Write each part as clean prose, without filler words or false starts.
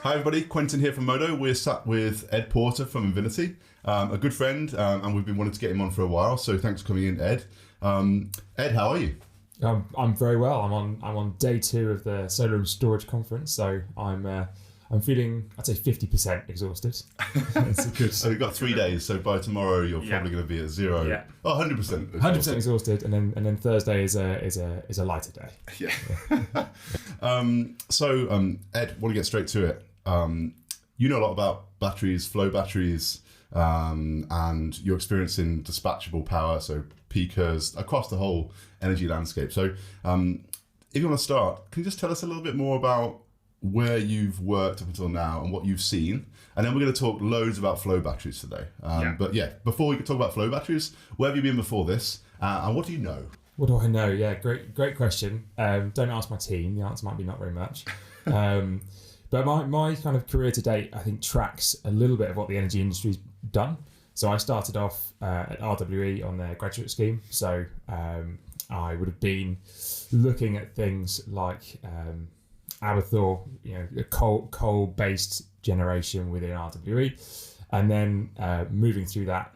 Hi everybody, Quentin here from Modo. We're sat with Ed Porter from Invinity, a good friend, and we've been wanting to get him on for a while. So thanks for coming in, Ed. Ed, how are you? I'm very well. I'm on day 2 of the Solar and Storage Conference, so I'm feeling, I'd say, 50% exhausted. It's good. So we've got 3 days, so by tomorrow you're probably going to be at 0. Yeah. Oh, 100%. 100% exhausted, and then Thursday is a lighter day. Yeah. Ed, want to get straight to it. You know a lot about batteries, flow batteries, and your experience in dispatchable power, so peakers, across the whole energy landscape. So if you want to start, can you just tell us a little bit more about where you've worked up until now and what you've seen? And then we're going to talk loads about flow batteries today. But yeah, before we talk about flow batteries, where have you been before this? And what do you know? What do I know? Yeah, great question. Don't ask my team. The answer might be not very much. But my kind of career to date, I think, tracks a little bit of what the energy industry's done. So I started off at RWE on their graduate scheme. So I would have been looking at things like Abathor, a coal-based generation within RWE, and then moving through that,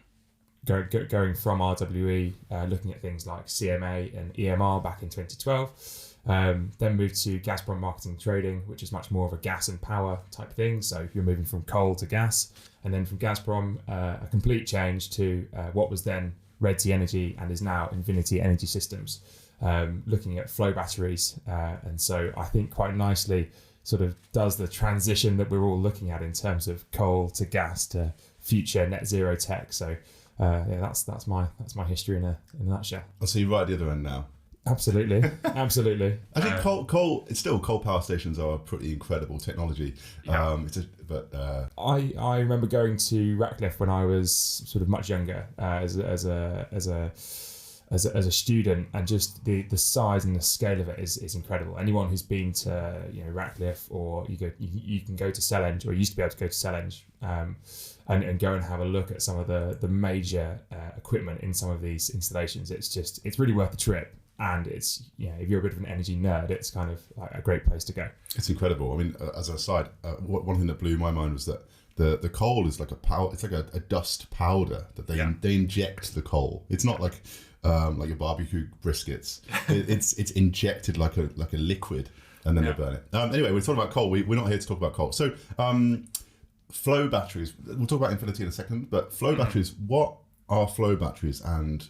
going from RWE, looking at things like CMA and EMR back in 2012. Then moved to Gazprom Marketing Trading, which is much more of a gas and power type thing. So you're moving from coal to gas, and then from Gazprom, a complete change to what was then redT Energy and is now Invinity Energy Systems, looking at flow batteries. And so I think quite nicely sort of does the transition that we're all looking at in terms of coal to gas to future net zero tech. So that's my history in a nutshell. I'll see you right at the other end now. Absolutely. I think coal. It's still coal power stations are a pretty incredible technology. Yeah. I remember going to Ratcliffe when I was sort of much younger as a student, and just the size and the scale of it is incredible. Anyone who's been to Ratcliffe, or you can go to Sellenge, or you used to be able to go to Sellenge, and go and have a look at some of the major equipment in some of these installations. It's really worth the trip. And it's, if you're a bit of an energy nerd, it's kind of like a great place to go. It's incredible. I mean, as an aside, one thing that blew my mind was that the coal is like a powder. It's like a dust powder that they inject the coal. It's not like your barbecue briskets. It's injected like a liquid, and then they burn it. Anyway, we're talking about coal. We're not here to talk about coal. So flow batteries. We'll talk about Infinity in a second. But flow batteries. What are flow batteries? And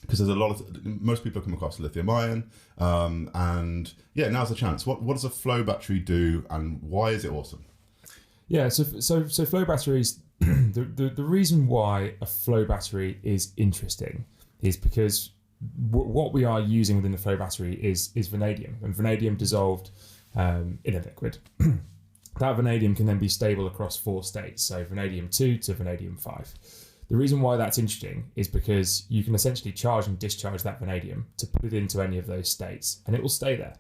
because there's most people come across lithium ion, and now's the chance. What does a flow battery do, and why is it awesome? Yeah, so flow batteries. the reason why a flow battery is interesting is because what we are using within the flow battery is vanadium, and vanadium dissolved in a liquid. That vanadium can then be stable across 4 states, so vanadium 2 to vanadium 5. The reason why that's interesting is because you can essentially charge and discharge that vanadium to put it into any of those states, and it will stay there.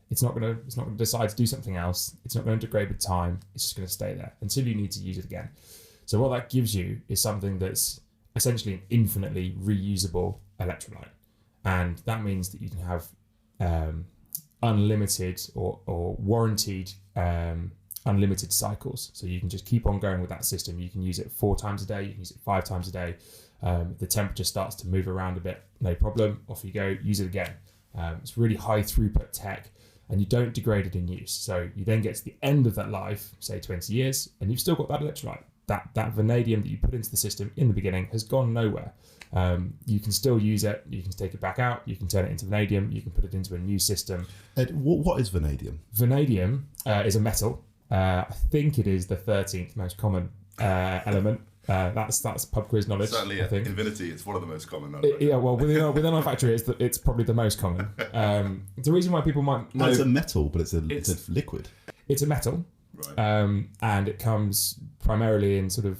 It's not going to decide to do something else. It's not going to degrade with time. It's just going to stay there until you need to use it again. So what that gives you is something that's essentially an infinitely reusable electrolyte, and that means that you can have unlimited or warranted unlimited cycles. So you can just keep on going with that system. You can use it 4 times a day. You can use it 5 times a day. The temperature starts to move around a bit, no problem. Off you go, use it again. It's really high throughput tech, and you don't degrade it in use. So you then get to the end of that life, say 20 years, and you've still got that electrolyte. That vanadium that you put into the system in the beginning has gone nowhere. You can still use it. You can take it back out. You can turn it into vanadium. You can put it into a new system. Ed, what is vanadium? Vanadium is a metal. I think it is the 13th most common element. That's pub quiz knowledge. Certainly, I think. Invinity, it's one of the most common. Within our factory, it's probably the most common. The reason why people might know, it's a metal, but it's a liquid. It's a metal, right? And it comes primarily in sort of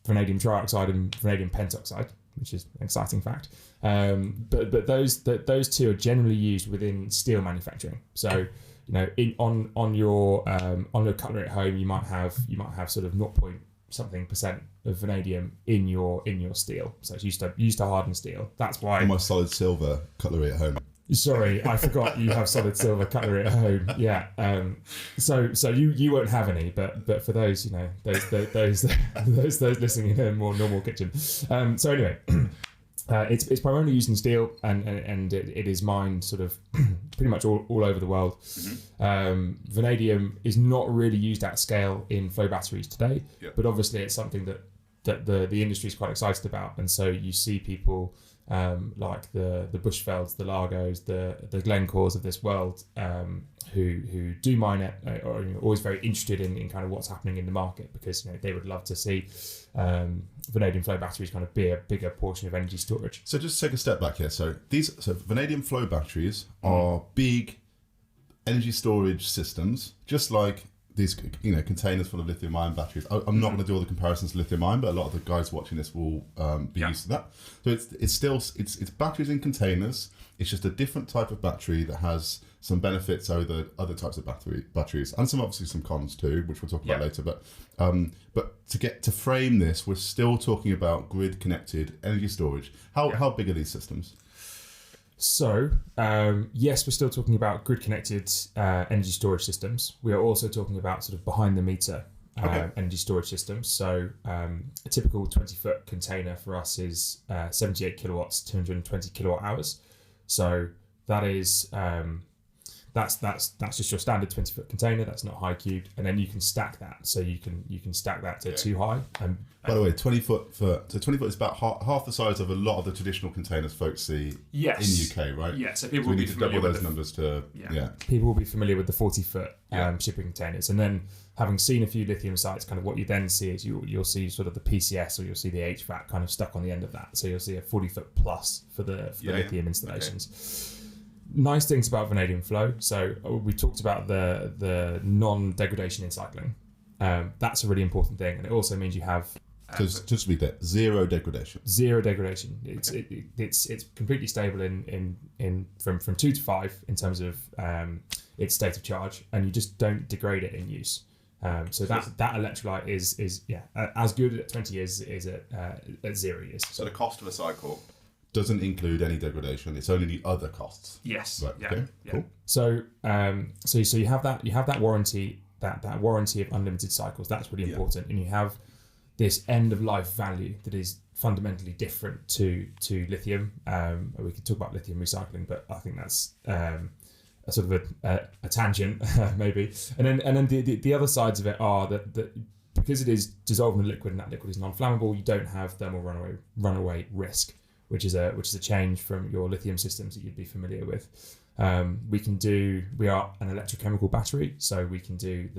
vanadium trioxide and vanadium pentoxide, which is an exciting fact. But those 2 are generally used within steel manufacturing. So on your cutlery at home, you might have sort of 0.something% of vanadium in your steel. So it's used to harden steel. That's why my solid silver cutlery at home. Sorry, I forgot you have solid silver cutlery at home. Yeah. So you won't have any, but for those, you know, those listening in a more normal kitchen. So anyway, it's primarily used in steel, and it is mined sort of pretty much all over the world. Vanadium is not really used at scale in flow batteries today, but obviously it's something that the industry is quite excited about, and so you see people like the Bushvelds, the Largos, the Glencores of this world, who do mine it, or always very interested in kind of what's happening in the market, because they would love to see vanadium flow batteries kind of be a bigger portion of energy storage. So just take a step back here. So vanadium flow batteries are big energy storage systems, just like these containers full of lithium-ion batteries. I'm not going to do all the comparisons to lithium-ion, but a lot of the guys watching this will be used to that. So it's batteries in containers. It's just a different type of battery that has some benefits over other types of batteries, and obviously some cons too, which we'll talk about later. But to frame this, we're still talking about grid-connected energy storage. How big are these systems? So, yes, we're still talking about grid-connected energy storage systems. We are also talking about sort of behind-the-meter energy storage systems. So, a typical 20-foot container for us is 78 kilowatts, 220 kilowatt hours. So that is that's just your standard 20-foot container. That's not high cubed, and then you can stack that. So you can stack that to 2 high. And by the way, 20 foot is about half the size of a lot of the traditional containers folks see in UK, right? Yeah. So we need to double those numbers to People will be familiar with the 40-foot shipping containers, and then having seen a few lithium sites, kind of what you then see is you'll see sort of the PCS, or you'll see the HVAC kind of stuck on the end of that. So you'll see a 40-foot plus for the lithium installations. Nice things about vanadium flow. So we talked about the non-degradation in cycling. That's a really important thing, and it also means you have just to be there, zero degradation. Zero degradation. It's completely stable in from 2 to 5 in terms of its state of charge, and you just don't degrade it in use. So that electrolyte is as good at 20 years as at 0 years. So the cost of a cycle doesn't include any degradation. It's only the other costs. Yes. Right. Okay. Cool. So you have that warranty, that warranty of unlimited cycles. That's really important, and you have this end of life value that is fundamentally different to lithium. We could talk about lithium recycling, but I think that's a sort of a tangent maybe. And then the other sides of it are that because it is dissolved in the liquid and that liquid is non-flammable, you don't have thermal runaway risk, which is a change from your lithium systems that you'd be familiar with. We are an electrochemical battery, so we've been doing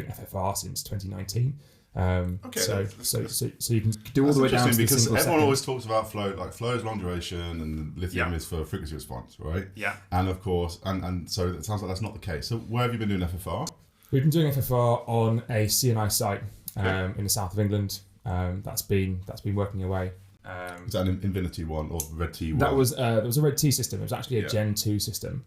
FFR since 2019. So you can do all the way down to because everyone second. Always talks about flow, like flow is long duration and lithium is for frequency response, right? Yeah. And of course, and so it sounds like that's not the case. So where have you been doing FFR? We've been doing FFR on a CNI site in the south of England. That's been working away. Is that an Invinity one or redT one? That was a redT system. It was actually a Gen 2 system,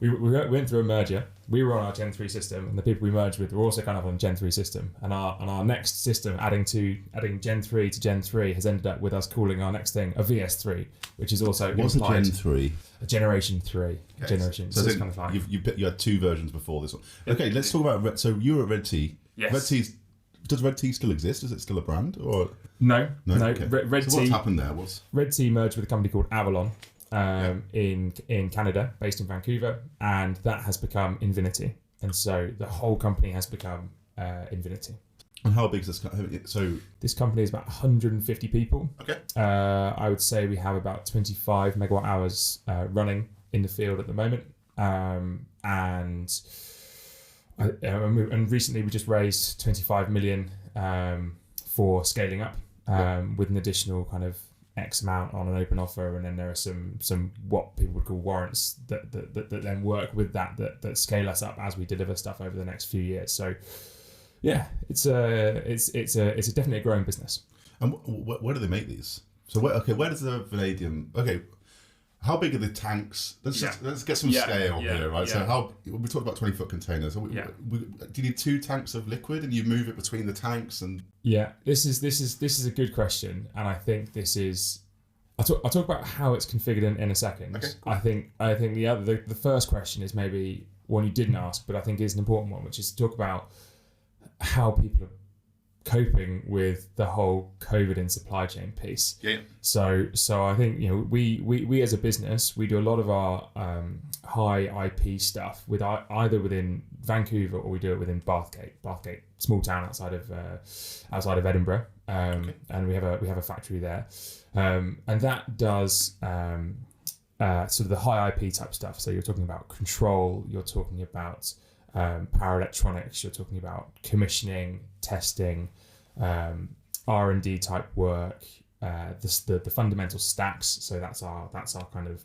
we went through a merger. We were on our Gen 3 system, and the people we merged with were also kind of on Gen 3 system. And our next system, adding Gen 3 to Gen 3, has ended up with us calling our next thing a VS3, which is also what's a Gen 3? A Generation 3. Okay. Generation. So it's kind of like you had 2 versions before this one. Okay, let's talk about so you were at redT. Yes. Does redT still exist? Is it still a brand or no? Okay. redT. So what's happened there? redT merged with a company called Avalon. In Canada, based in Vancouver, and that has become Invinity, and so the whole company has become Invinity. And how big is this company? So this company is about 150 people. Okay. I would say we have about 25 megawatt hours running in the field at the moment, and recently we just raised 25 million for scaling up with an additional kind of X amount on an open offer, and then there are some what people would call warrants that then work with that scale us up as we deliver stuff over the next few years. So yeah, it's definitely a growing business. And where do they make these? So where does the vanadium? Okay, how big are the tanks? Let's get some scale here, right? Yeah. So we talked about 20-foot containers. So do you need 2 tanks of liquid, and you move it between the tanks? And this is a good question, and I think this is I'll talk about how it's configured in a second. Okay, cool. I think the first question is maybe one you didn't ask, but I think is an important one, which is to talk about how people are coping with the whole COVID and supply chain piece. Yeah. So I think, you know, we as a business, we do a lot of our high IP stuff with either within Vancouver or we do it within Bathgate, small town outside of Edinburgh, and we have a factory there, and that does sort of the high IP type stuff. So you're talking about control, you're talking about power electronics, you're talking about commissioning, testing, R&D type work, the fundamental stacks. So that's our kind of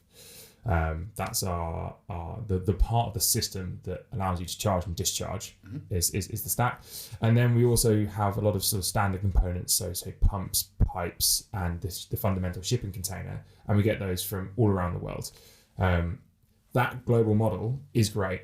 the part of the system that allows you to charge and discharge is the stack. And then we also have a lot of sort of standard components, so pumps, pipes, and the fundamental shipping container, and we get those from all around the world. That global model is great.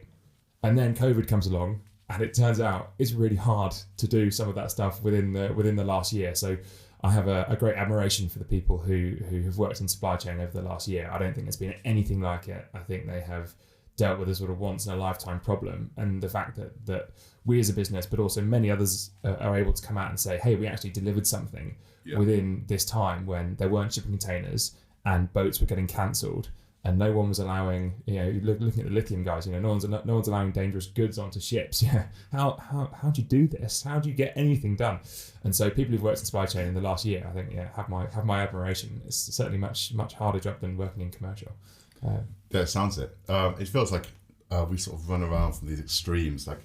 And then COVID comes along, and it turns out it's really hard to do some of that stuff within the last year. So I have a great admiration for the people who have worked in supply chain over the last year. I don't think there's been anything like it. I think they have dealt with a sort of once in a lifetime problem, and the fact that we as a business, but also many others, are able to come out and say, hey, we actually delivered something within this time when there weren't shipping containers and boats were getting cancelled. And no one was allowing, you know, looking at the lithium guys, you know, no one's allowing dangerous goods onto ships. Yeah, how do you do this? How do you get anything done? And so people who've worked in supply chain in the last year, I think, have my admiration. It's certainly much harder job than working in commercial. Yeah, it sounds it. It feels like we sort of run around from these extremes. Like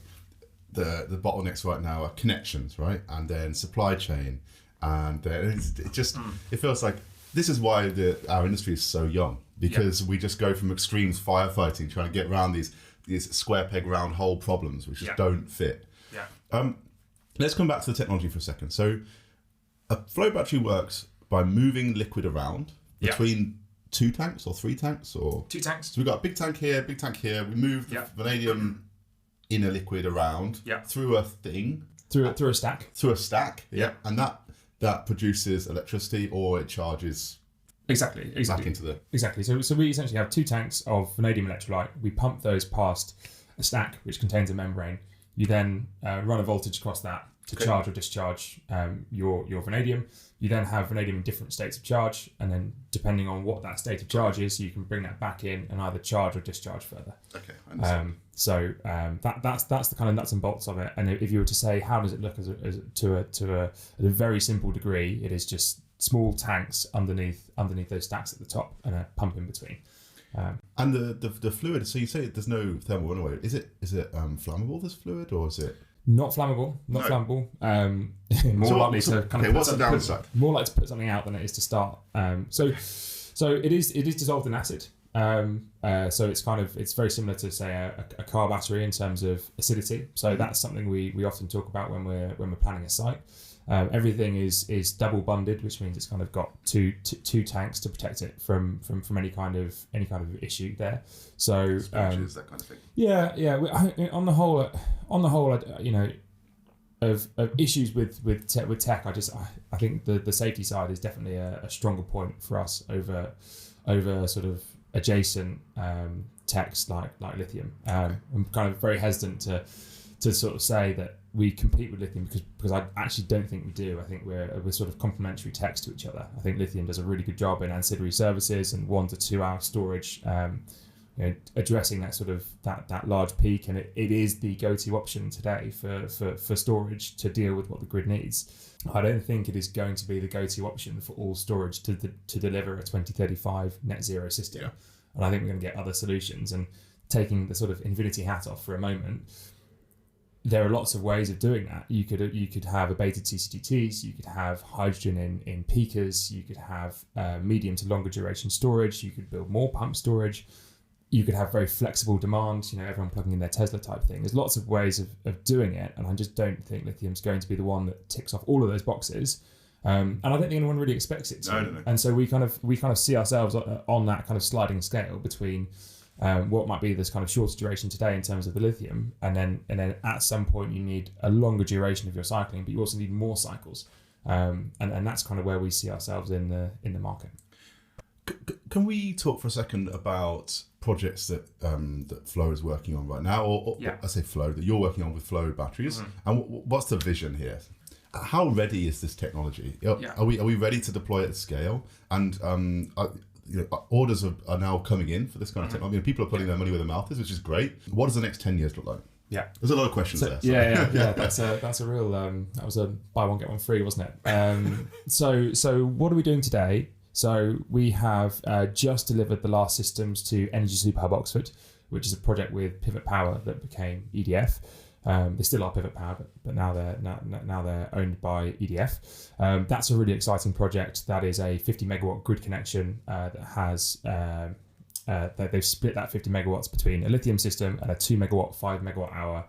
the bottlenecks right now are connections, right, and then supply chain, and it feels like this is why our industry is so young. Because we just go from extremes firefighting, trying to get around these square peg round hole problems, which just don't fit. Yeah. Let's come back to the technology for a second. So a flow battery works by moving liquid around between 2 tanks or 3 tanks or 2 tanks. So we've got a big tank here. We move the vanadium in a liquid around through a thing. Through a stack. Through a stack. Yeah. And that produces electricity, or it charges. Exactly. Back into the... Exactly. So we essentially have 2 tanks of vanadium electrolyte. We pump those past a stack which contains a membrane. You then run a voltage across that to charge or discharge your vanadium. You then have vanadium in different states of charge, and then depending on what that state of charge is, you can bring that back in and either charge or discharge further. Okay, I understand. That's the kind of nuts and bolts of it. And if you were to say how does it look to a very simple degree, it is just small tanks underneath those stacks at the top and a pump in between. And the fluid. So you say there's no thermal runaway. Is it flammable, this fluid, or is it not flammable? Not flammable. More likely to put something out than it is to start. So it is dissolved in acid. So it's very similar to say a car battery in terms of acidity. So that's something we often talk about when we're planning a site. Everything is double bonded, which means it's kind of got two tanks to protect it from any kind of issue there. So Spooches, that kind of thing. Yeah. On the whole, you know, of issues with tech, I think the safety side is definitely a stronger point for us over sort of adjacent techs like lithium. I'm kind of very hesitant to sort of say that we compete with lithium because I actually don't think we do. I think we're sort of complementary techs to each other. I think lithium does a really good job in ancillary services and 1 to 2 hour storage, you know, addressing that sort of that large peak, and it is the go-to option today for storage to deal with what the grid needs. I don't think it is going to be the go-to option for all storage to deliver a 2035 net zero system. And I think we're going to get other solutions. And taking the sort of Invinity hat off for a moment, there are lots of ways of doing that. You could have abated CCGTs, you could have hydrogen in peakers, you could have medium to longer duration storage, you could build more pump storage, you could have very flexible demand, you know, everyone plugging in their Tesla type thing. There's lots of ways of doing it, and I just don't think lithium's going to be the one that ticks off all of those boxes. And I don't think anyone really expects it to. No. And so we kind of see ourselves on that kind of sliding scale between what might be this kind of shorter duration today in terms of the lithium, and then at some point you need a longer duration of your cycling, but you also need more cycles, and that's kind of where we see ourselves in the market. Can we talk for a second about projects that that Flow is working on right now, or I say Flow, that you're working on with Flow batteries, and what's the vision here? How ready is this technology? Are we ready to deploy it at scale? And orders are now coming in for this kind of technology. People are putting their money where their mouth is, which is great. What does the next 10 years look like? Yeah, there's a lot of questions there. Yeah. That's a real. That was a buy one get one free, wasn't it? So what are we doing today? So we have just delivered the last systems to Energy Super Hub Oxford, which is a project with Pivot Power that became EDF. They still are Pivot Power, but now they're owned by EDF. That's a really exciting project. That is a 50 megawatt grid connection that has. They've split that 50 megawatts between a lithium system and a 2 megawatt, 5 megawatt hour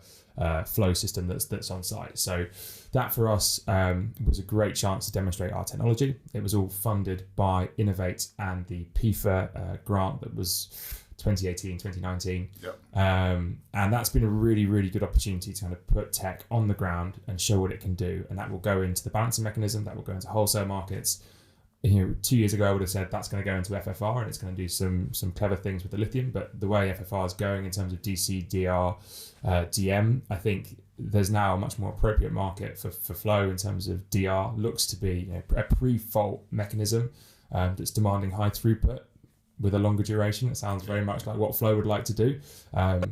flow system that's on site. So that for us was a great chance to demonstrate our technology. It was all funded by Innovate and the PIFA grant that was 2018, 2019. Yep. And that's been a really, really good opportunity to kind of put tech on the ground and show what it can do. And that will go into the balancing mechanism, that will go into wholesale markets. 2 years ago, I would have said that's going to go into FFR and it's going to do some clever things with the lithium. But the way FFR is going in terms of DC, DR, DM, I think there's now a much more appropriate market for Flow in terms of DR. Looks to be a pre-fault mechanism that's demanding high throughput with a longer duration. It sounds very much like what Flow would like to do.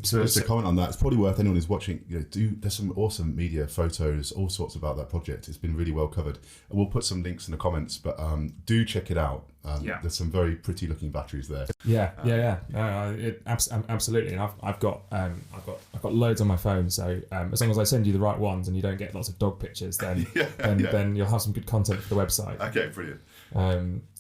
So just to comment on that, it's probably worth anyone who's watching, there's some awesome media, photos, all sorts about that project. It's been really well covered. And we'll put some links in the comments, but do check it out. There's some very pretty looking batteries there. Absolutely. And I've got loads on my phone. So as long as I send you the right ones and you don't get lots of dog pictures, then then you'll have some good content for the website. Okay, brilliant.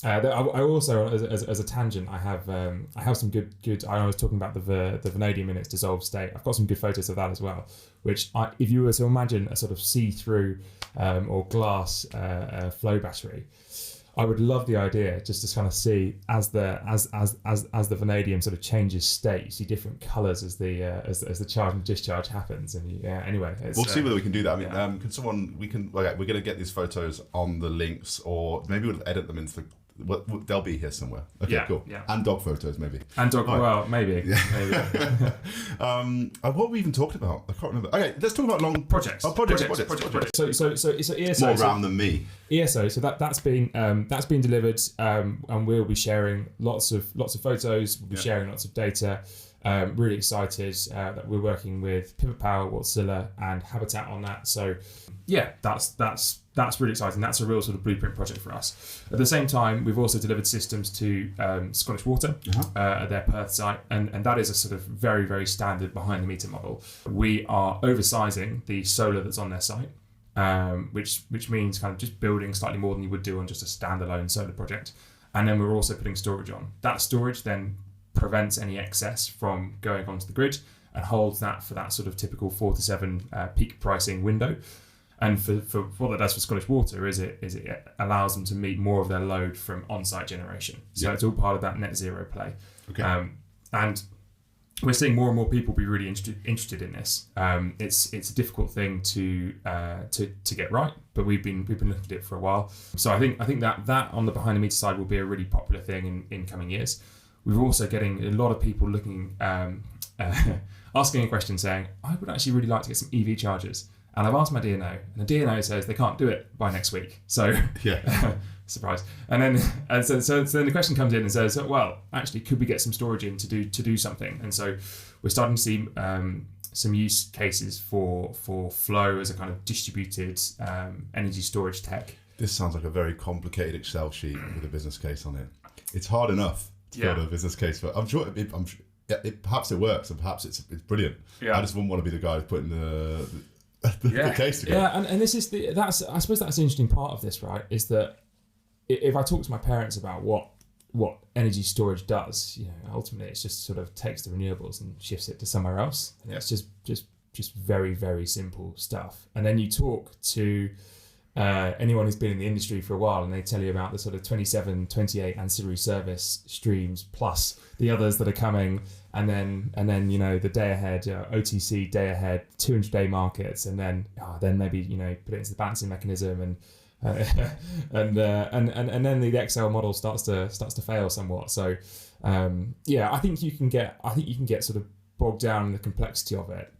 I also, as a tangent, I have some good. I was talking about the vanadium in its dissolved state. I've got some good photos of that as well. Which, if you were to imagine a sort of see-through or glass flow battery, I would love the idea just to kind of see as the vanadium sort of changes state, you see different colours as the charge and discharge happens. And anyway, we'll see whether we can do that. I mean, can someone we're going to get these photos on the links, or maybe we'll edit them into they'll be here somewhere. Okay, cool. Yeah. And dog photos, maybe. And dog, well, maybe. Yeah. What we even talked about? I can't remember. Okay, let's talk about long projects. Projects. So ESO. More round than me. ESO. So that's been delivered, and we'll be sharing lots of photos. We'll be sharing lots of data. Really excited that we're working with Pivot Power, Wärtsilä, and Habitat on that. So that's really exciting. That's a real sort of blueprint project for us. At the same time, we've also delivered systems to Scottish Water at their Perth site, and that is a sort of very, very standard behind the meter model. We are oversizing the solar that's on their site, which means kind of just building slightly more than you would do on just a standalone solar project. And then we're also putting storage on. That storage then prevents any excess from going onto the grid and holds that for that sort of typical 4 to 7 peak pricing window. And for what that does for Scottish Water is it allows them to meet more of their load from on-site generation. So it's all part of that net zero play. Okay. And we're seeing more and more people be really interested in this. It's a difficult thing to get right, but we've been looking at it for a while. So I think that on the behind the meter side will be a really popular thing in coming years. We're also getting a lot of people looking, asking a question saying, I would actually really like to get some EV chargers. And I've asked my DNO, and the DNO says they can't do it by next week. So, surprise. And then the question comes in and says, well, actually, could we get some storage in to do something? And so we're starting to see some use cases for Flow as a kind of distributed energy storage tech. This sounds like a very complicated Excel sheet with a business case on it. It's hard enough to build a business case, but I'm sure perhaps it works, and perhaps it's brilliant. Yeah. I just wouldn't want to be the guy who's putting the case together. Yeah, and this is I suppose that's the interesting part of this, right? Is that if I talk to my parents about what energy storage does, ultimately it just sort of takes the renewables and shifts it to somewhere else. And it's just very, very simple stuff. And then you talk to anyone who's been in the industry for a while, and they tell you about the sort of 27, 28 ancillary service streams plus the others that are coming, and then the day ahead, OTC day ahead, 200-day markets, and then maybe put it into the balancing mechanism, and then the XL model starts to fail somewhat. So I think you can get sort of bogged down in the complexity of it.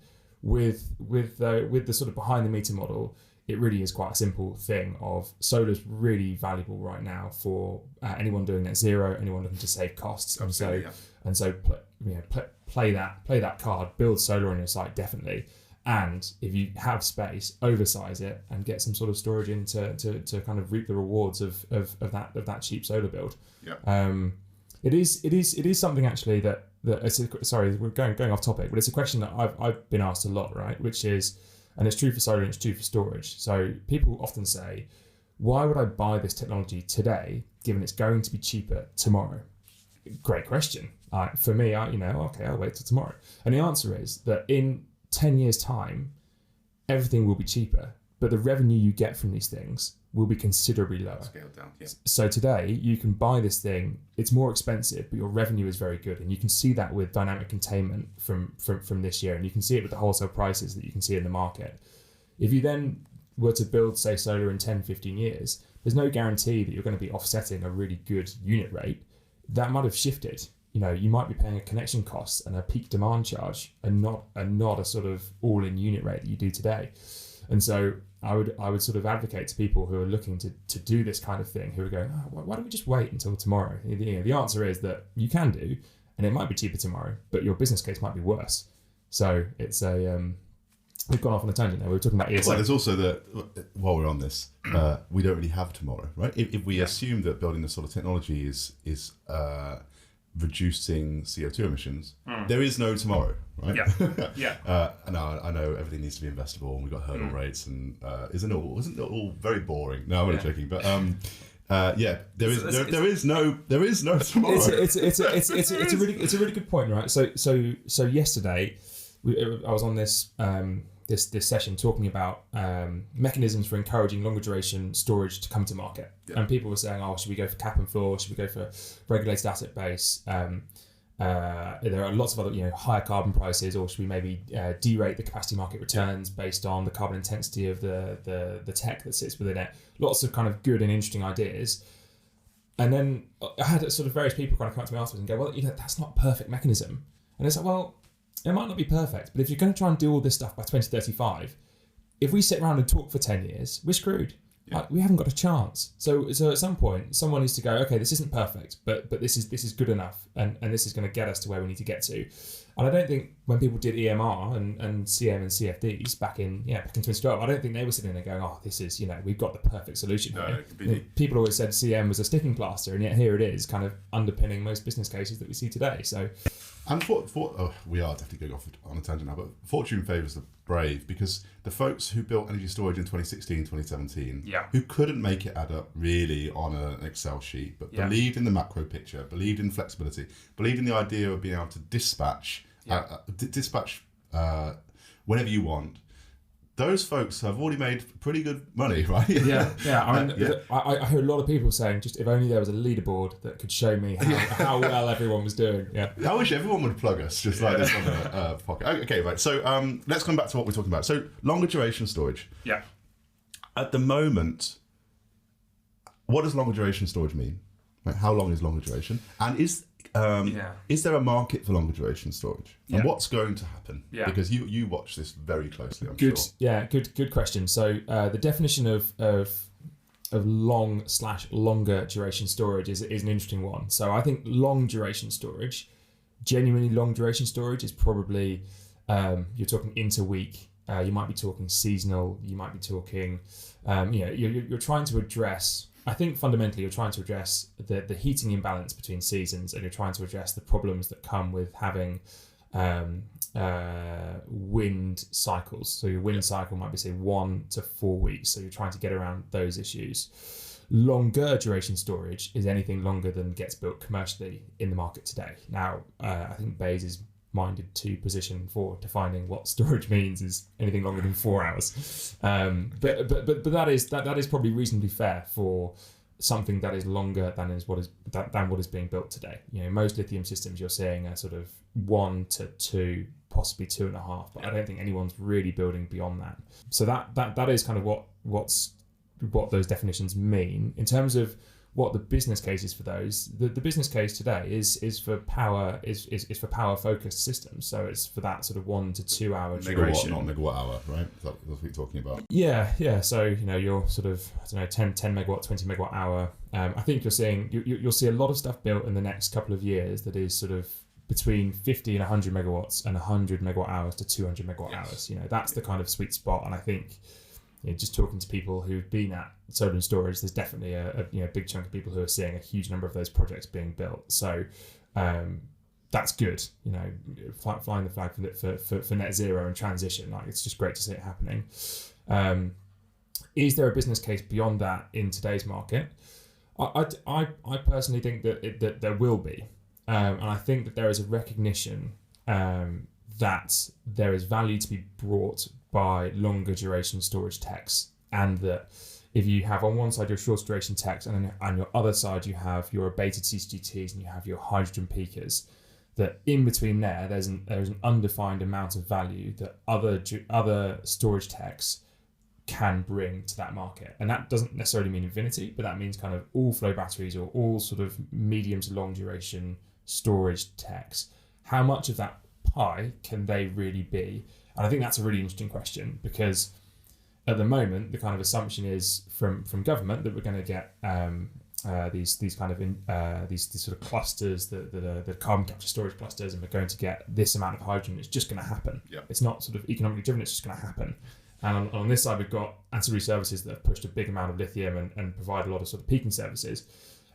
With the sort of behind the meter model, it really is quite a simple thing of solar's really valuable right now for anyone doing net zero, anyone looking to save costs. Absolutely, and so play that card, build solar on your site definitely. And if you have space, oversize it and get some sort of storage in to kind of reap the rewards of that cheap solar build. Yeah. It is something actually that sorry, we're going off topic, but it's a question that I've been asked a lot, right? Which is, and it's true for solar and it's true for storage. So people often say, why would I buy this technology today, given it's going to be cheaper tomorrow? Great question. For me, I'll wait till tomorrow. And the answer is that in 10 years' time, everything will be cheaper, but the revenue you get from these things will be considerably lower. Scaled down, yeah. So today, you can buy this thing, it's more expensive, but your revenue is very good. And you can see that with dynamic containment from this year, and you can see it with the wholesale prices that you can see in the market. If you then were to build, say, solar in 10, 15 years, there's no guarantee that you're going to be offsetting a really good unit rate. That might have shifted. You might be paying a connection cost and a peak demand charge, and not a sort of all-in unit rate that you do today. And so I would sort of advocate to people who are looking to do this kind of thing, who are going, why don't we just wait until tomorrow? The answer is that you can do, and it might be cheaper tomorrow, but your business case might be worse. So it's we've gone off on a tangent there. We were talking about ESG. Well, there's also while we're on this, we don't really have tomorrow, right? If we assume that building this sort of technology is reducing CO2 emissions, there is no tomorrow, right? Yeah. And I know everything needs to be investable, and we've got hurdle rates, and isn't it all very boring? No, I'm only joking, but there is no tomorrow. It's a really good point, right? So yesterday, I was on this this session talking about mechanisms for encouraging longer duration storage to come to market. Yeah. And people were saying, should we go for cap and floor? Should we go for regulated asset base? There are lots of other, higher carbon prices, or should we maybe derate the capacity market returns based on the carbon intensity of the tech that sits within it? Lots of kind of good and interesting ideas. And then I had sort of various people kind of come up to me afterwards and go, well, that's not a perfect mechanism. And it's like, well, it might not be perfect, but if you're going to try and do all this stuff by 2035, if we sit around and talk for 10 years, we're screwed. Yeah. We haven't got a chance. So at some point, someone needs to go, okay, this isn't perfect, but this is good enough, and this is going to get us to where we need to get to. And I don't think when people did EMR and CM and CFDs back in 2012, I don't think they were sitting there going, this is, we've got the perfect solution here. People always said CM was a sticking plaster, and yet here it is, kind of underpinning most business cases that we see today. So. And we are definitely going off on a tangent now, but fortune favours the brave, because the folks who built energy storage in 2016, 2017, who couldn't make it add up really on an Excel sheet, but believed in the macro picture, believed in flexibility, believed in the idea of being able to dispatch whenever you want. Those folks have already made pretty good money, right? I heard a lot of people saying, just if only there was a leaderboard that could show me how well everyone was doing. Yeah, I wish everyone would plug us just like this on the pocket. Okay, right. So let's come back to what we're talking about. So longer duration storage. Yeah. At the moment, what does longer duration storage mean? Like, how long is longer duration? And is there a market for longer duration storage? And what's going to happen? Yeah. Because you watch this very closely, I'm sure. Yeah, good question. So the definition of long/longer duration storage is an interesting one. So I think long duration storage, genuinely long duration storage, is probably you're talking interweek. You might be talking seasonal. You might be talking, you're trying to address. I think fundamentally you're trying to address the heating imbalance between seasons, and you're trying to address the problems that come with having wind cycles. So your wind cycle might be, say, 1 to 4 weeks. So you're trying to get around those issues. Longer duration storage is anything longer than gets built commercially in the market today. Now, I think Bayes is minded to position for defining what storage means is anything longer than 4 hours. But that is probably reasonably fair for something that is longer than what is being built today. Most lithium systems you're seeing are sort of 1 to 2, possibly 2.5, but I don't think anyone's really building beyond that. So that is kind of what's what those definitions mean. In terms of what the business case is for those, the business case today is for power for power focused systems. So it's for that sort of 1 to 2 hour duration. Not megawatt hour, right? That's what you're talking about. Yeah. So you're sort of 10 megawatt, 20 megawatt hour. I think you're seeing you'll see a lot of stuff built in the next couple of years that is sort of between 50 and 100 megawatts and 100 megawatt hours to 200 megawatt hours. That's the kind of sweet spot, and I think. Just talking to people who've been at solar and storage, there's definitely a big chunk of people who are seeing a huge number of those projects being built. So that's good. Flying the flag for net zero and transition. It's just great to see it happening. Is there a business case beyond that in today's market? I personally think that there will be, and I think that there is a recognition that there is value to be brought by longer duration storage techs, and that if you have on one side your short duration techs and on your other side you have your abated CCGTs and you have your hydrogen peakers, that in between there's an undefined amount of value that other storage techs can bring to that market. And that doesn't necessarily mean Invinity, but that means kind of all flow batteries or all sort of medium to long duration storage techs. How much of that pie can they really be? And I think that's a really interesting question, because at the moment the kind of assumption is from government that we're going to get these kind of these sort of clusters that are the carbon capture storage clusters, and we're going to get this amount of hydrogen. It's just going to happen. Yep. It's not sort of economically driven. It's just going to happen. And on this side we've got ancillary services that have pushed a big amount of lithium and provide a lot of sort of peaking services.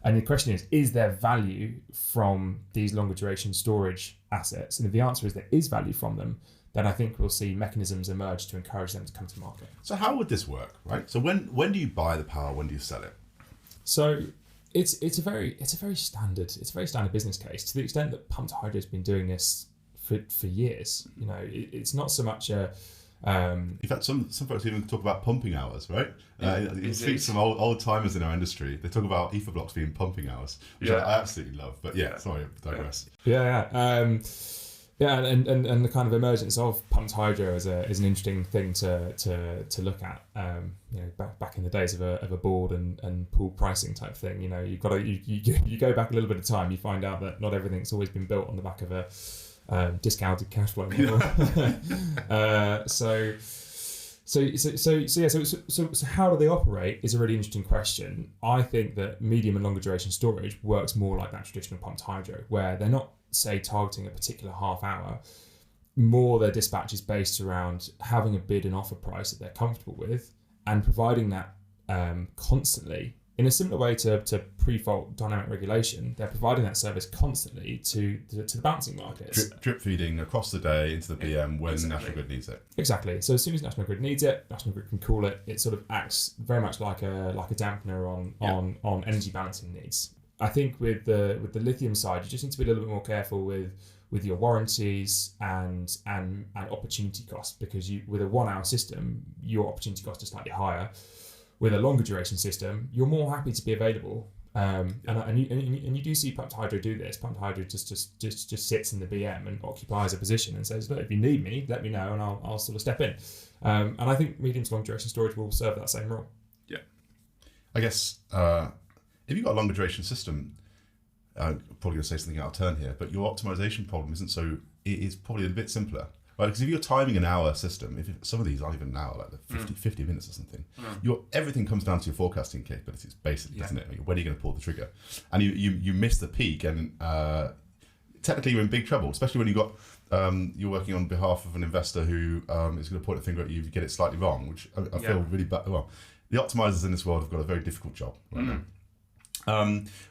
And the question is there value from these longer duration storage assets? And if the answer is there is value from them, then I think we'll see mechanisms emerge to encourage them to come to market. So how would this work, right? So when do you buy the power? When do you sell it? So it's a very standard business case, to the extent that pumped hydro has been doing this for years. It's not so much a in fact, some folks even talk about pumping hours, right? You speak to some old timers in our industry. They talk about ether blocks being pumping hours, which I absolutely love. But sorry, I digress. And the kind of emergence of pumped hydro is an interesting thing to look at. Back in the days of a board and pool pricing type thing, you go back a little bit of time, you find out that not everything's always been built on the back of a discounted cash flow model. So how do they operate is a really interesting question. I think that medium and longer duration storage works more like that traditional pumped hydro, where they're not, say, targeting a particular half hour. More their dispatch is based around having a bid and offer price that they're comfortable with, and providing that constantly. In a similar way to pre-fault dynamic regulation, they're providing that service constantly to the balancing markets. Drip feeding across the day into the BM when National Grid needs it. Exactly. So as soon as National Grid needs it, National Grid can call it. It sort of acts very much like a dampener on energy balancing needs. I think with the lithium side, you just need to be a little bit more careful with your warranties and opportunity cost, because with a 1 hour system, your opportunity cost is slightly higher. With a longer duration system, you're more happy to be available, and you do see pumped hydro do this. Pumped hydro just sits in the BM and occupies a position and says, "Look, if you need me, let me know, and I'll sort of step in." And I think medium to long duration storage will serve that same role. Yeah, I guess if you've got a longer duration system, I'm probably going to say something out of turn here, but your optimization problem is probably a bit simpler. Right, because if you're timing an hour system, if some of these aren't even an hour, like 50 minutes or something, everything comes down to your forecasting capabilities, basically, doesn't it? When are you going to pull the trigger? And you miss the peak, and technically you're in big trouble, especially when you're working on behalf of an investor who is going to point a finger at you if you get it slightly wrong, which I feel really bad. Well, the optimizers in this world have got a very difficult job right now.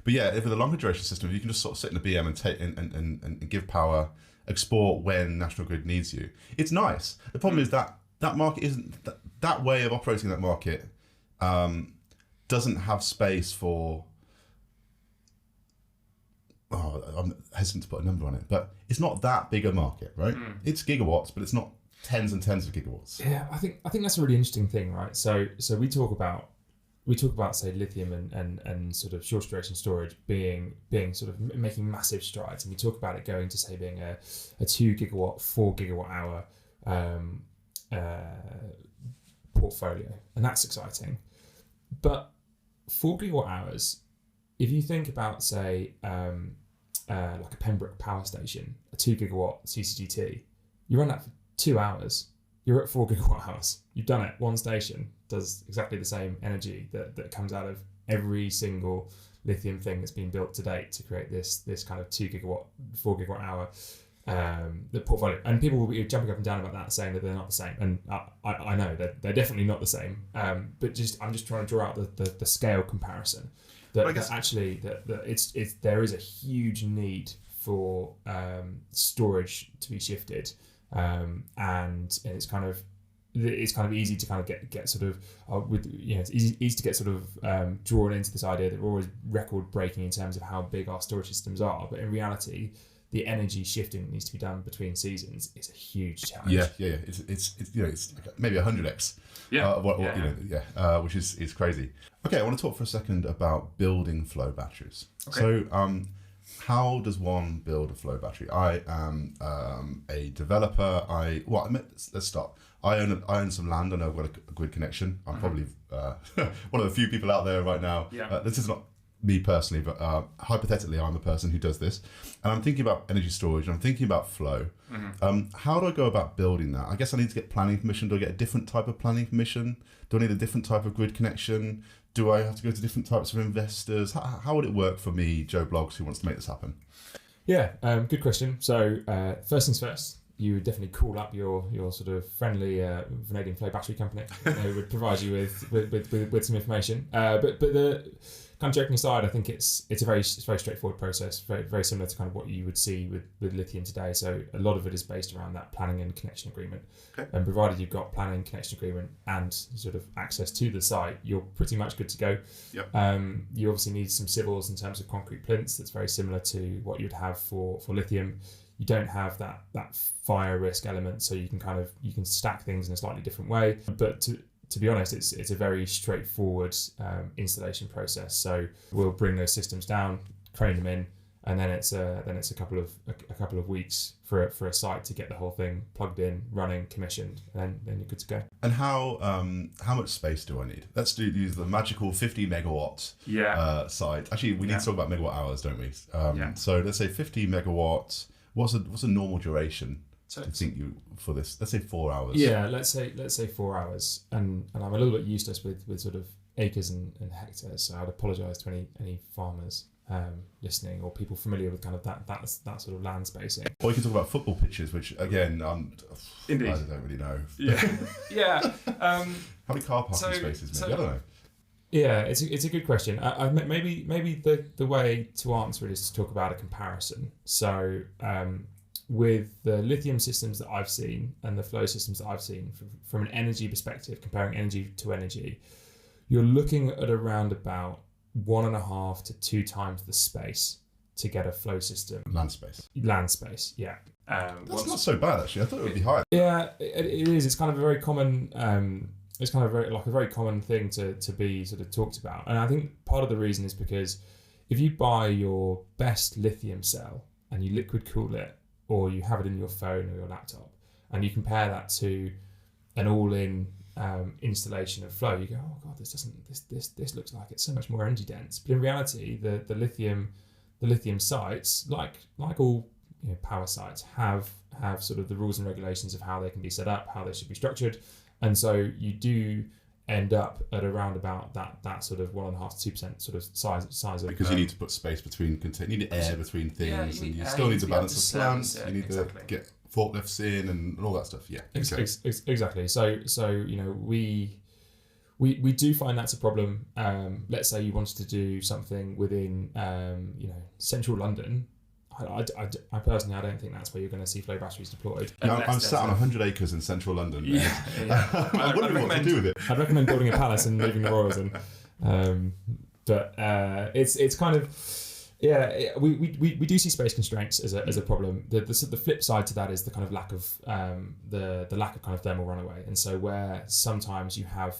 But yeah, with a longer duration system, you can just sort of sit in the BM and take and give power, export when National Grid needs you. It's nice. The problem is that market isn't that way of operating. That market doesn't have space for. I'm hesitant to put a number on it, but it's not that big a market, right? It's gigawatts, but it's not tens and tens of gigawatts. Yeah, I think that's a really interesting thing, right? So we talk about say lithium and sort of short duration storage being sort of making massive strides, and we talk about it going to say being a 2 gigawatt, 4 gigawatt hour portfolio, and that's exciting. But 4 gigawatt hours, if you think about, say, like a Pembroke power station, a 2 gigawatt CCGT, you run that for 2 hours, you're at 4 gigawatt hours. You've done it. One station does exactly the same energy that comes out of every single lithium thing that's been built to date to create this kind of 2 gigawatt, 4 gigawatt hour the portfolio. And people will be jumping up and down about that, saying that they're not the same. And I know that they're definitely not the same. But I'm just trying to draw out the scale comparison. That there is a huge need for storage to be shifted, and it's kind of easy to kind of get sort of it's easy to get sort of drawn into this idea that we're always record breaking in terms of how big our storage systems are, but in reality, the energy shifting that needs to be done between seasons is a huge challenge. Yeah. It's like maybe 100x. Which is crazy. Okay, I want to talk for a second about building flow batteries. Okay. So, how does one build a flow battery? I am a developer. Let's start. I own some land. I know I've got a grid connection. I'm probably one of the few people out there right now. Yeah. This is not me personally, but hypothetically, I'm a person who does this, and I'm thinking about energy storage. And I'm thinking about flow. Mm-hmm. How do I go about building that? I guess I need to get planning permission. Do I get a different type of planning permission? Do I need a different type of grid connection? Do I have to go to different types of investors? How would it work for me, Joe Bloggs, who wants to make this happen? Yeah, good question. So first things first, you would definitely call up your sort of friendly Vanadium flow battery company. They would provide you with some information. But the kind of joking aside, I think it's a very straightforward process, very, very similar to kind of what you would see with lithium today. So a lot of it is based around that planning and connection agreement. Okay. And provided you've got planning, connection agreement, and sort of access to the site, you're pretty much good to go. Yep. You obviously need some civils in terms of concrete plinths. That's very similar to what you'd have for lithium. You don't have that fire risk element, so you can stack things in a slightly different way. But to be honest, it's a very straightforward installation process. So we'll bring those systems down, crane them in, and then it's a couple of weeks for a site to get the whole thing plugged in, running, commissioned, and then you're good to go. And how much space do I need? Let's use the magical 50 megawatt site. Actually, we need to talk about megawatt hours, don't we? So let's say 50 megawatts. What's a normal duration? So I think for this, let's say 4 hours. Yeah, let's say 4 hours, and I'm a little bit useless with sort of acres and hectares, so I'd apologise to any farmers listening or people familiar with kind of that sort of land spacing. Or you can talk about football pitches, which again, Indeed. I don't really know. Yeah. How many car parking spaces? Maybe I don't know. Yeah, it's a good question. Maybe the way to answer it is to talk about a comparison. So. With the lithium systems that I've seen and the flow systems that I've seen from an energy perspective, comparing energy to energy, you're looking at around about 1.5 to 2 times the space to get a flow system. Land space, yeah. That's not so bad, actually. I thought it would be higher. Yeah, it is. It's kind of a very common. It's kind of a very common thing to be sort of talked about, and I think part of the reason is because if you buy your best lithium cell and you liquid cool it, or you have it in your phone or your laptop, and you compare that to an all-in installation of flow, you go, oh god, this looks like it's so much more energy dense. But in reality, the lithium sites, like all power sites, have sort of the rules and regulations of how they can be set up, how they should be structured, and so you do end up at around about that sort of 1.5 to 2% sort of size of because you need to put space between you need air between things, and you still need to balance the plants. You need to get forklifts in and all that stuff. Yeah, exactly. So we do find that's a problem. Let's say you wanted to do something within central London. I personally, I don't think that's where you're going to see flow batteries deployed. I'm sat on 100 acres in central London. Yeah. I wouldn't know what to do with it. I'd recommend building a palace and leaving the royals in. But it's kind of we do see space constraints as a problem. The flip side to that is the kind of lack of the lack of kind of thermal runaway, and so where sometimes you have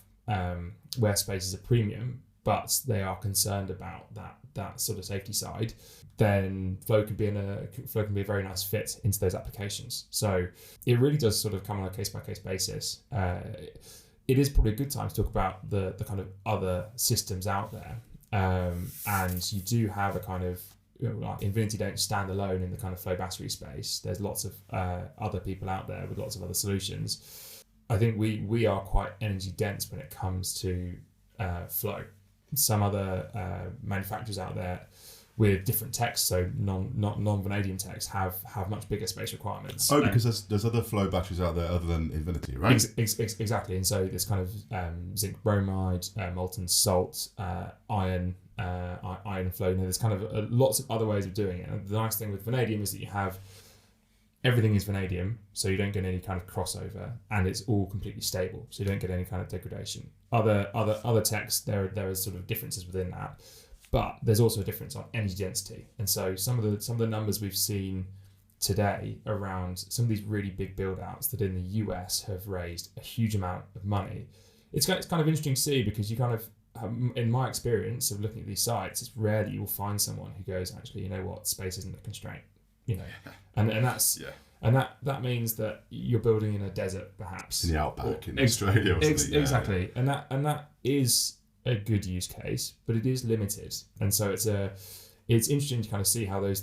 where space is a premium, but they are concerned about that sort of safety side, then flow can be a very nice fit into those applications. So it really does sort of come on a case by case basis. it is probably a good time to talk about the kind of other systems out there. And you do have a kind of, like Invinity don't stand alone in the kind of flow battery space. There's lots of other people out there with lots of other solutions. I think we are quite energy dense when it comes to flow. Some other manufacturers out there with different techs, so non-vanadium techs, have much bigger space requirements. Oh, because there's other flow batteries out there other than Invinity, right? Exactly, and so there's kind of zinc bromide, molten salt, iron flow. There's kind of lots of other ways of doing it. And the nice thing with vanadium is that you have everything is vanadium, so you don't get any kind of crossover, and it's all completely stable, so you don't get any kind of degradation. Other techs, there are sort of differences within that. But there's also a difference on energy density, and so some of the numbers we've seen today around some of these really big build outs that in the US have raised a huge amount of money. It's kind of interesting to see, because you kind of, in my experience of looking at these sites, it's rare that you will find someone who goes, actually, you know what, space isn't a constraint, and that's and that means that you're building in a desert, perhaps in the outback in Australia or something. Exactly, and that is a good use case, but it is limited, and so it's interesting to kind of see how those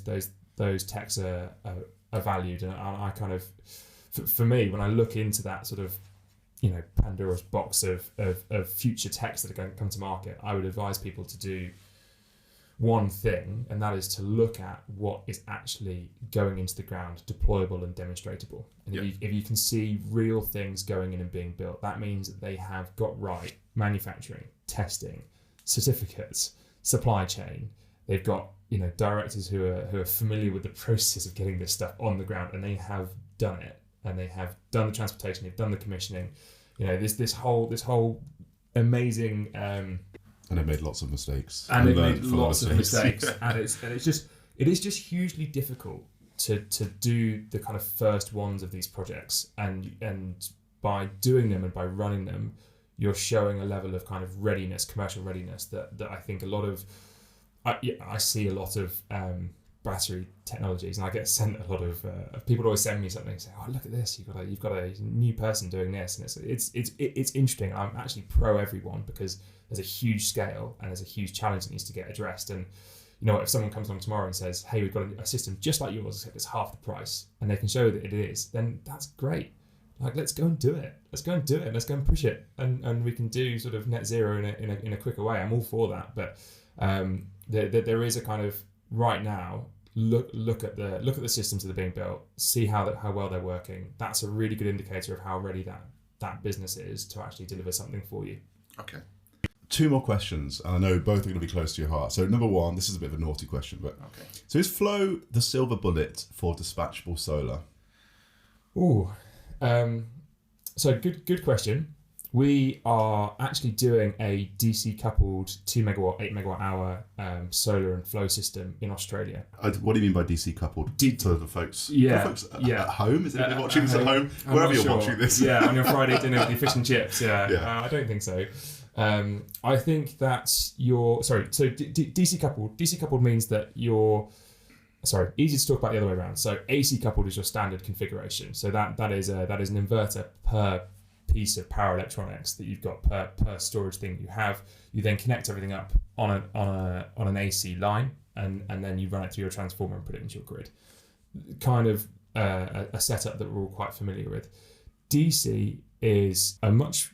techs are valued. And I kind of, for me, when I look into that sort of Pandora's box of future techs that are going to come to market, I would advise people to do one thing, and that is to look at what is actually going into the ground, deployable and demonstratable. And if you can see real things going in and being built, that means that they have got right manufacturing, testing, certificates, supply chain. They've got directors who are familiar with the process of getting this stuff on the ground, and they have done it, and they have done the transportation, they've done the commissioning. This whole amazing. And they made lots of mistakes. And they made lots of mistakes. And it is just hugely difficult to do the kind of first ones of these projects. And by doing them and by running them, you're showing a level of kind of readiness, commercial readiness, that I think I see a lot of battery technologies, and I get sent a lot of people always send me something and say, oh, look at this, you've got a new person doing this, and it's interesting. I'm actually pro everyone, because there's a huge scale and there's a huge challenge that needs to get addressed. And if someone comes along tomorrow and says, hey, we've got a system just like yours, except it's half the price, and they can show that it is, then that's great. Like, let's go and do it. Let's go and push it, and we can do sort of net zero in a quicker way. I'm all for that, but there is a kind of, right now, look at the systems that are being built, see how well they're working. That's a really good indicator of how ready that business is to actually deliver something for you. Okay. 2 more questions, and I know both are going to be close to your heart. So number 1, this is a bit of a naughty question, but okay. So is flow the silver bullet for dispatchable solar? Ooh, so good question. We are actually doing a DC coupled 2 megawatt, 8 megawatt hour solar and flow system in Australia. What do you mean by DC coupled? For the folks, at home? Is anybody watching this at home? Wherever you're watching this. Yeah, on your Friday dinner with your fish and chips. Yeah. I don't think so. I think that so DC coupled means that easy to talk about the other way around. So AC coupled is your standard configuration. So that is an inverter per piece of power electronics that you've got per storage thing you have. You then connect everything up on an AC line, and then you run it through your transformer and put it into your grid. Kind of a setup that we're all quite familiar with. DC is a much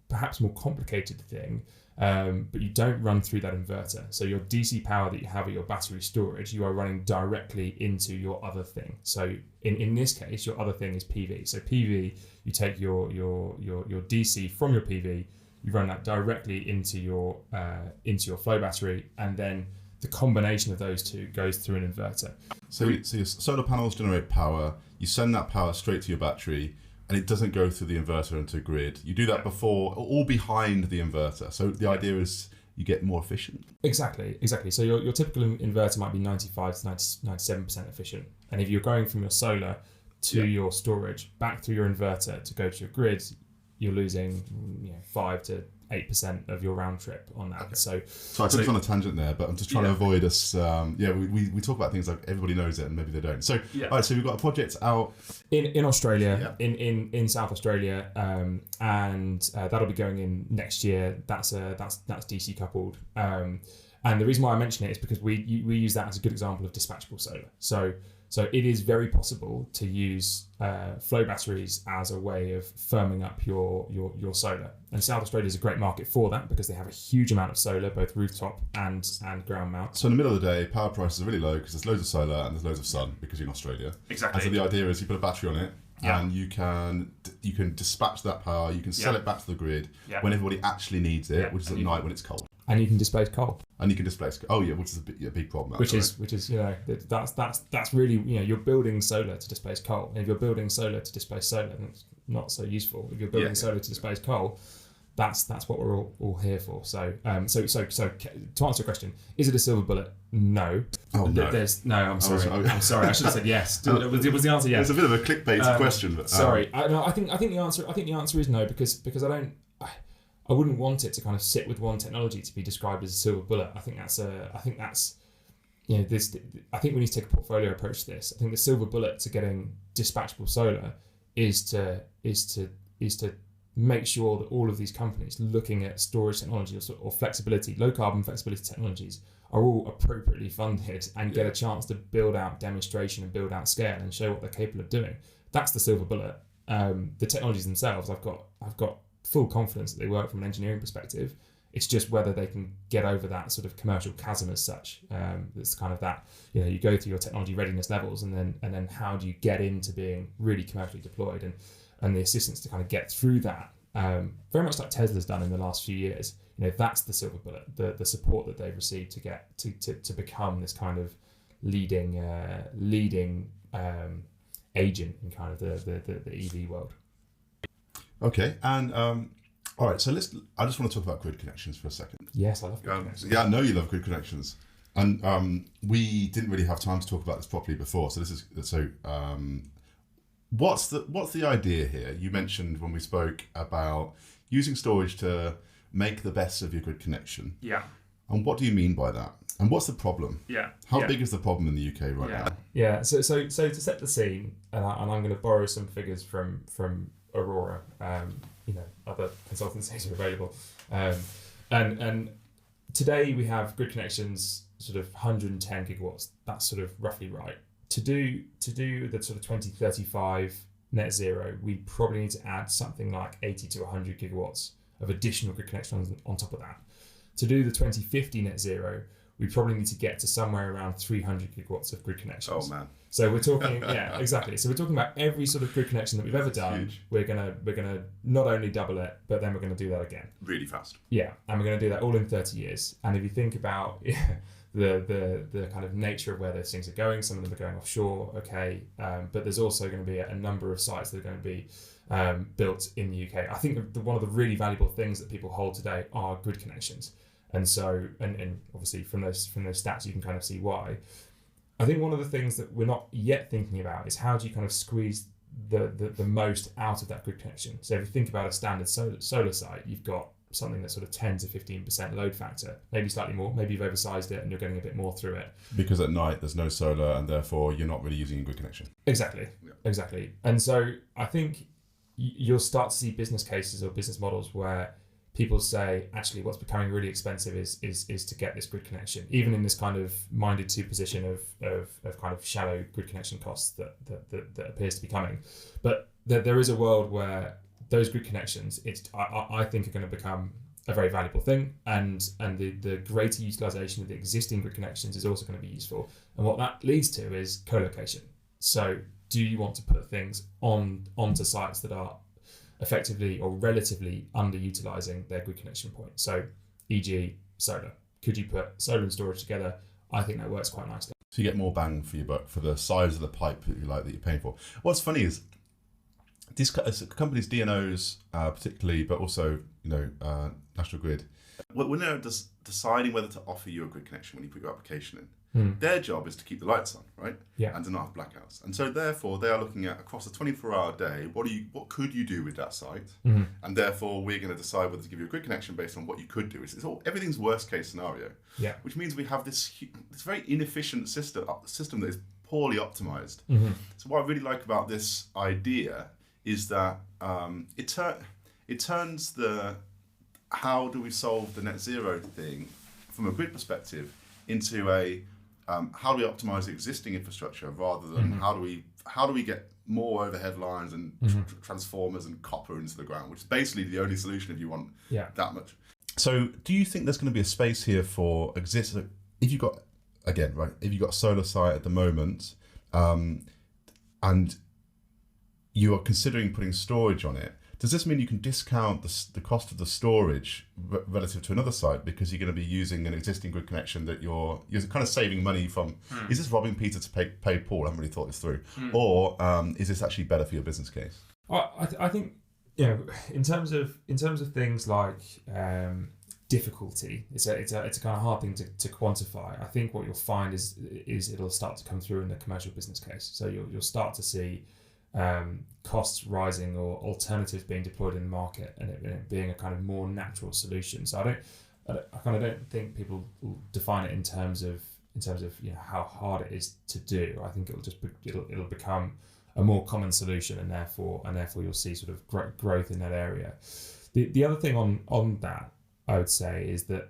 perhaps more complicated thing, but you don't run through that inverter. So your DC power that you have at your battery storage, you are running directly into your other thing. So in this case, your other thing is PV. So PV, you take your DC from your PV, you run that directly into your flow battery, and then the combination of those two goes through an inverter. So your solar panels generate power, you send that power straight to your battery, and it doesn't go through the inverter into a grid. You do that before, all behind the inverter. So the idea is you get more efficient. Exactly. So your typical inverter might be 95 to 97% efficient. And if you're going from your solar to your storage, back through your inverter to go to your grid, you're losing 5 to 8% of your round trip on that. Okay. So I took us on a tangent there, but I'm just trying to avoid us. We talk about things like everybody knows it and maybe they don't. So all right, so we've got a project out in Australia, in South Australia, and that'll be going in next year. That's DC coupled. And the reason why I mention it is because we use that as a good example of dispatchable solar. So it is very possible to use flow batteries as a way of firming up your solar. And South Australia is a great market for that because they have a huge amount of solar, both rooftop and ground mount. So in the middle of the day, power prices are really low because there's loads of solar and there's loads of sun because you're in Australia. Exactly. And so the idea is you put a battery on it and you can dispatch that power, you can sell it back to the grid when everybody actually needs it, which is at night when it's cold. And you can displace coal. And you can displace, which is a big problem. Which is that's really, you're building solar to displace coal. And if you're building solar to displace solar, then it's not so useful. If you're building solar to displace coal, that's what we're all here for. So to answer your question, is it a silver bullet? No. Oh no. I'm sorry. I'm sorry. I should have said yes. Was the answer yes? It's a bit of a clickbait question, but sorry. I think the answer is no because I wouldn't want it to kind of sit with one technology to be described as a silver bullet. I think we need to take a portfolio approach to this. I think the silver bullet to getting dispatchable solar is to make sure that all of these companies looking at storage technology or flexibility, low carbon flexibility technologies are all appropriately funded and get a chance to build out demonstration and build out scale and show what they're capable of doing. That's the silver bullet. The technologies themselves, I've got full confidence that they work from an engineering perspective. It's just whether they can get over that sort of commercial chasm as such. It's kind of that, you go through your technology readiness levels and then how do you get into being really commercially deployed and the assistance to kind of get through that. Very much like Tesla's done in the last few years. That's the silver bullet, the support that they've received to get to become this kind of leading agent in kind of the EV world. Okay, and all right. So I just want to talk about grid connections for a second. Yes, I love grid connections. Yeah, I know you love grid connections, and we didn't really have time to talk about this properly before. So what's the idea here? You mentioned when we spoke about using storage to make the best of your grid connection. Yeah. And what do you mean by that? And what's the problem? Yeah. How big is the problem in the UK right now? Yeah. So to set the scene, and I'm going to borrow some figures from Aurora, other consultancies are available, and today we have grid connections sort of 110 gigawatts. That's sort of roughly right. To do the sort of 2035 net zero, we probably need to add something like 80 to 100 gigawatts of additional grid connections on top of that. To do the 2050 net zero, we probably need to get to somewhere around 300 gigawatts of grid connections. Oh man! So we're talking, exactly. So we're talking about every sort of grid connection that we've ever done. Huge. We're gonna not only double it, but then we're gonna do that again. Really fast. Yeah, and we're gonna do that all in 30 years. And if you think about the kind of nature of where those things are going, some of them are going offshore, okay, but there's also going to be a number of sites that are going to be built in the UK. I think one of the really valuable things that people hold today are grid connections. And so, and obviously from those stats, you can kind of see why. I think one of the things that we're not yet thinking about is how do you kind of squeeze the most out of that grid connection. So if you think about a standard solar site, you've got something that's sort of 10 to 15% load factor, maybe slightly more, maybe you've oversized it and you're getting a bit more through it. Because at night there's no solar and therefore you're not really using a grid connection. Exactly. And so I think you'll start to see business cases or business models where people say, actually, what's becoming really expensive is to get this grid connection, even in this kind of minded to position of kind of shallow grid connection costs that appears to be coming. But there is a world where those grid connections, I think, are going to become a very valuable thing, and the greater utilization of the existing grid connections is also going to be useful. And what that leads to is co-location. So do you want to put things onto sites that are effectively or relatively underutilizing their grid connection point? So e.g. solar. Could you put solar and storage together? I think that works quite nicely. So you get more bang for your buck for the size of the pipe that you're paying for. What's funny is these companies, DNOs particularly, but also national National Grid, when they're deciding whether to offer you a grid connection when you put your application in, their job is to keep the lights on, right? Yeah. And to not have blackouts. And so therefore they are looking at across a 24-hour day, what could you do with that site? And therefore we're going to decide whether to give you a grid connection based on what you could do. Everything's worst case scenario. Yeah. Which means we have this very inefficient system that is poorly optimized. So what I really like about this idea is that it turns the how do we solve the net zero thing from a grid perspective into a how do we optimize the existing infrastructure rather than how do we get more overhead lines and transformers and copper into the ground, which is basically the only solution if you want that much. So do you think there's going to be a space here for if you've got a solar site at the moment and you are considering putting storage on it, does this mean you can discount the cost of the storage relative to another site because you're going to be using an existing grid connection that you're kind of saving money from? Is this robbing Peter to pay Paul? I haven't really thought this through. Or is this actually better for your business case? I think, in terms of things like difficulty, it's a kind of hard thing to quantify. I think what you'll find is it'll start to come through in the commercial business case. So you'll start to see costs rising or alternatives being deployed in the market and it being a kind of more natural solution. So I kind of don't think people will define it in terms of how hard it is to do. I think it'll become a more common solution and therefore you'll see sort of growth in that area. The other thing on that I would say is that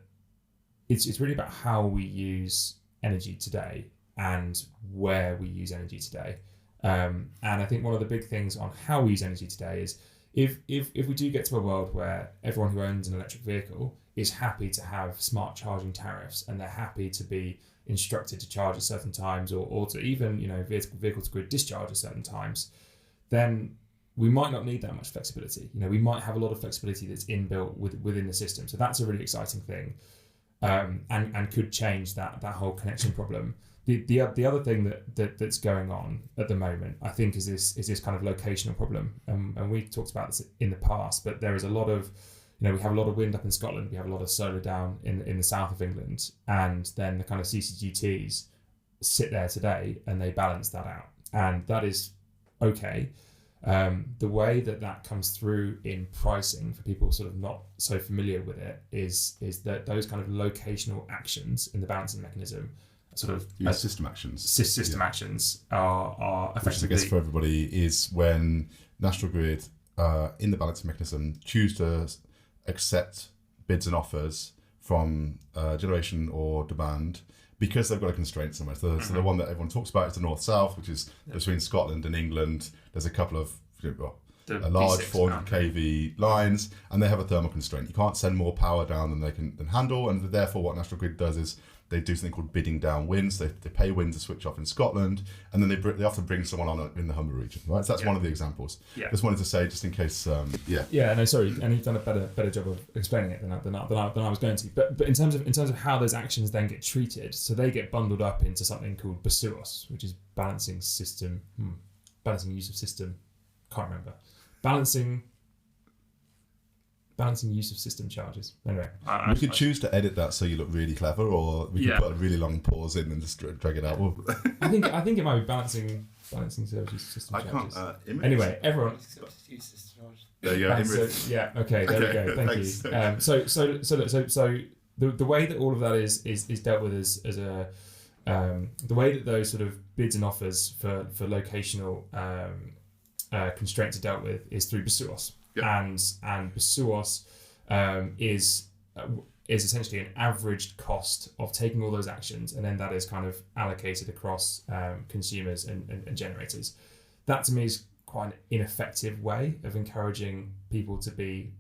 it's really about how we use energy today and where we use energy today. And I think one of the big things on how we use energy today is if we do get to a world where everyone who owns an electric vehicle is happy to have smart charging tariffs and they're happy to be instructed to charge at certain times or to even vehicle to grid discharge at certain times, then we might not need that much flexibility. We might have a lot of flexibility that's inbuilt within the system. So that's a really exciting thing, and could change that whole connection problem. The other thing that's going on at the moment, I think, is this kind of locational problem, and we talked about this in the past. But there is a lot of, we have a lot of wind up in Scotland, we have a lot of solar down in the south of England, and then the kind of CCGTs sit there today and they balance that out, and that is okay. The way that comes through in pricing for people sort of not so familiar with it is that those kind of locational actions in the balancing mechanism sort of system actions. System actions are effectively. Which I guess for everybody is when National Grid in the balancing mechanism choose to accept bids and offers from generation or demand because they've got a constraint somewhere. So the one that everyone talks about is the north-south, which is between Scotland and England. There's a couple of a large 400 kV lines, and they have a thermal constraint. You can't send more power down than they can handle, and therefore what National Grid does is they do something called bidding down winds. They pay wind to switch off in Scotland, and then they often bring someone on in the Humber region, right? So that's one of the examples. Yeah. Just wanted to say, just in case, Yeah, no, sorry, and you've done a better job of explaining it than I was going to. But in terms of how those actions then get treated, so they get bundled up into something called BSUOS, which is balancing use of system. Can't remember. Balancing use of system charges. Anyway, we could choose to edit that so you look really clever, or we could put a really long pause in and just drag it out. I think it might be balancing service use of system charges. Anyway, everyone. There you go. Okay, there we go. Thank Thanks. you. So the way that all of that is dealt with as a the way that those sort of bids and offers for locational constraints are dealt with is through BSUOS. Yep. And BSUOS is essentially an averaged cost of taking all those actions, and then that is kind of allocated across consumers and generators. That to me is quite an ineffective way of encouraging people to be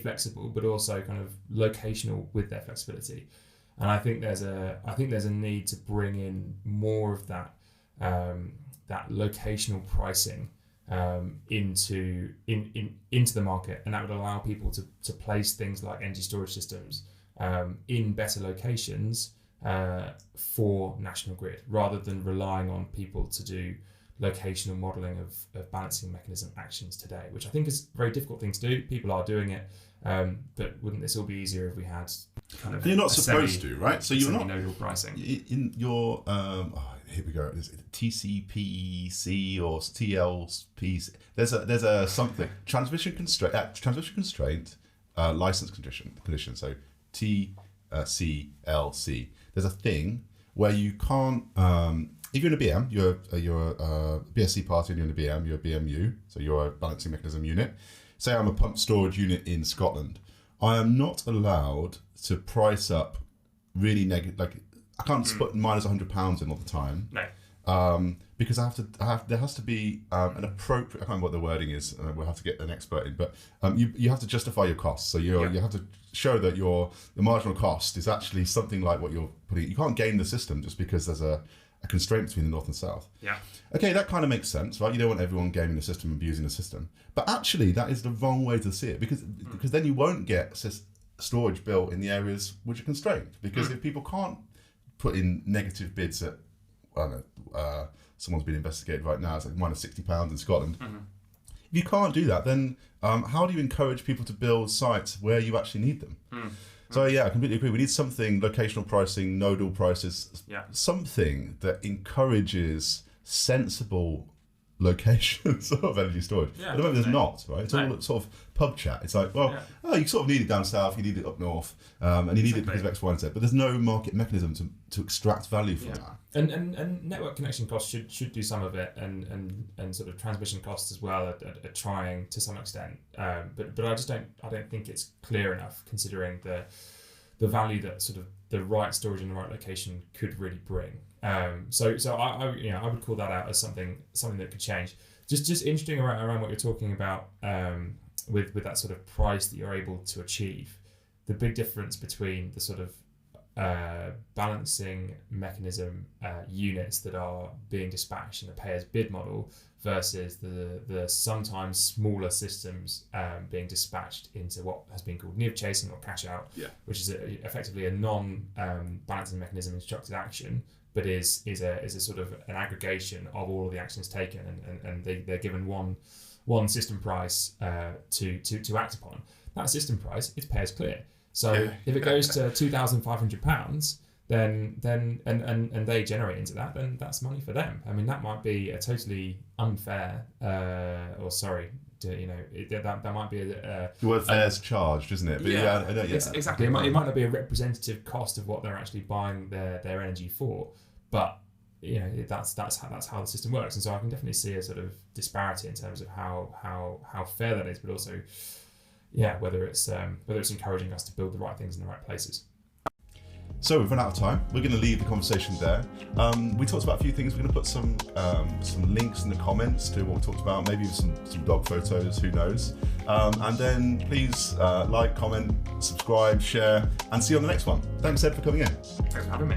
flexible, but also kind of locational with their flexibility. And I think there's a need to bring in more of that that locational pricing into the market, and that would allow people to place things like energy storage systems in better locations for National Grid, rather than relying on people to do locational modelling of balancing mechanism actions today, which I think is a very difficult thing to do. People are doing it, But wouldn't this all be easier if we had kind of? And you're not supposed to, right? So you're not nodal pricing in your. Here we go. Is it TCPC or TLPC? There's a something transmission constraint license condition. So TCLC. There's a thing where you can't. If you're in a BM, you're a BSC party and you're in a BM, you're a BMU, so you're a balancing mechanism unit. Say I'm a pump storage unit in Scotland. I am not allowed to price up really negative. Like I can't put minus £100 in all the time. No. Because there has to be an appropriate. I can't remember what the wording is. We'll have to get an expert in, but you have to justify your costs. So you have to show that the marginal cost is actually something like what you're putting. You can't game the system just because there's a constraint between the north and south. Yeah. Okay, that kind of makes sense, right? You don't want everyone gaming the system, abusing the system. But actually, that is the wrong way to see it because then you won't get storage built in the areas which are constrained. Because if people can't put in negative bids at, I don't know, someone's been investigated right now, it's like minus £60 in Scotland. If you can't do that, then how do you encourage people to build sites where you actually need them? So yeah, I completely agree. We need something, locational pricing, nodal prices, something that encourages sensible locations of energy storage. At the moment there's not, right? It's all sort of pub chat. It's like, well, you sort of need it down south, you need it up north, and you need it because of X, Y, and Z. But there's no market mechanism to extract value from that. And network connection costs should do some of it, and sort of transmission costs as well are trying to some extent. But I don't think it's clear enough considering the value that sort of the right storage in the right location could really bring. So I would call that out as something that could change. Just interesting around what you're talking about with that sort of price that you're able to achieve. The big difference between the sort of balancing mechanism units that are being dispatched in a pay-as-bid model versus the sometimes smaller systems being dispatched into what has been called NIV chasing or cash out, which is effectively a non-balancing mechanism instructed action, but is a sort of an aggregation of all of the actions taken, and they're given one system price to act upon. That system price is pay as clear. So if it goes to £2,500, then and they generate into that, then that's money for them. I mean, that might be a totally unfair, that might be the word fair is charged, isn't it? But exactly. It might not be a representative cost of what they're actually buying their energy for, but that's how the system works. And so I can definitely see a sort of disparity in terms of how fair that is, but also whether it's encouraging us to build the right things in the right places. So we've run out of time. We're going to leave the conversation there. We talked about a few things. We're going to put some links in the comments to what we talked about, maybe some dog photos, who knows. And then please like, comment, subscribe, share, and see you on the next one. Thanks, Ed, for coming in. Thanks for having me.